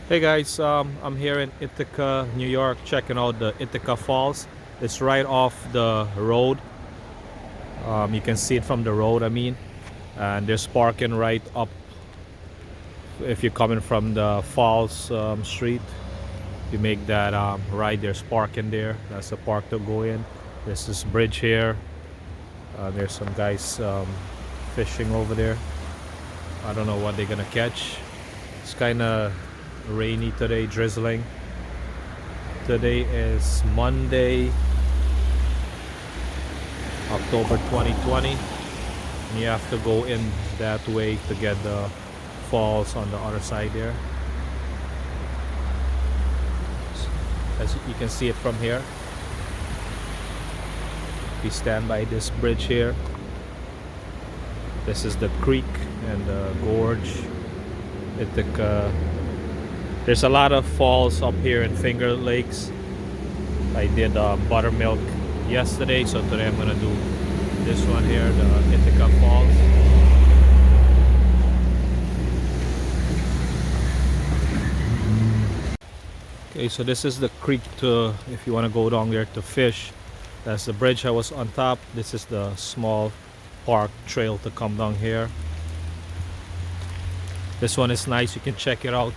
Hey guys, I'm here in Ithaca, New York, checking out the Ithaca Falls. It's right off the road. You can see it from the road, and there's parking right up if you're coming from the Falls street. You make that right, there's parking there. That's the park to go in. There's this bridge here. There's some guys fishing over there. I don't know what they're gonna catch. It's kind of rainy today, drizzling. Today is Monday, October 2020, and you have to go in that way to get the falls on the other side there. As you can see it from here, we stand by this bridge here. This is the creek and the gorge. There's a lot of falls up here in Finger Lakes. I did buttermilk yesterday, so today I'm gonna do this one here, the Ithaca Falls. Okay, so this is the creek to if you want to go down there to fish. That's the bridge I was on top. This is the small park trail to come down here. This one is nice, you can check it out.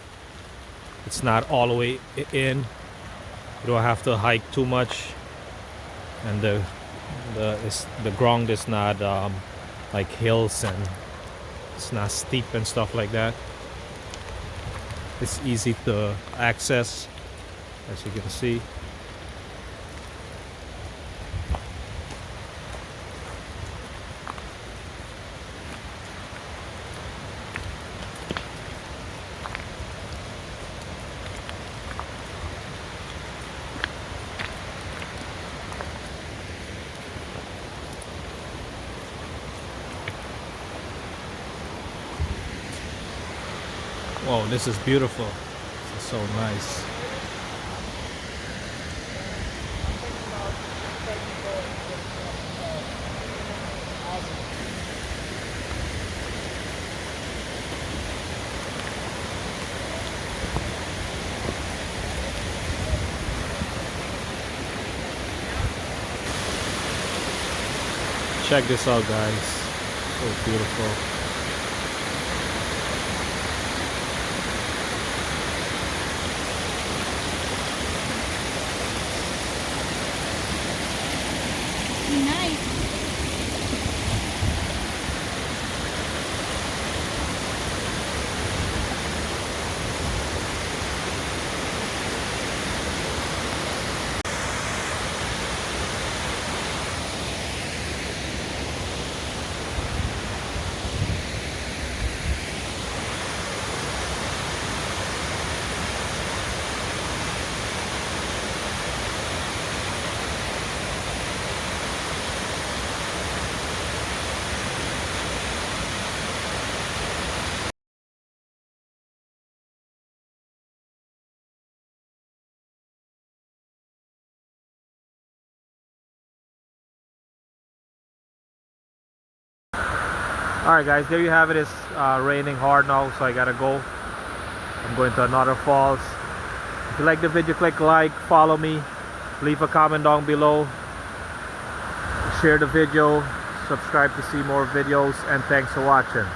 It's not all the way in. You don't have to hike too much, and the ground is not like hills, and it's not steep and stuff like that. It's easy to access, as you can see. Whoa, this is beautiful. This is so nice. Check this out, guys. So beautiful. Nice. Alright guys, there you have it. It's raining hard now, so I gotta go. I'm going to another falls. If you like the video, click like, follow me, leave a comment down below, share the video, subscribe to see more videos, and thanks for watching.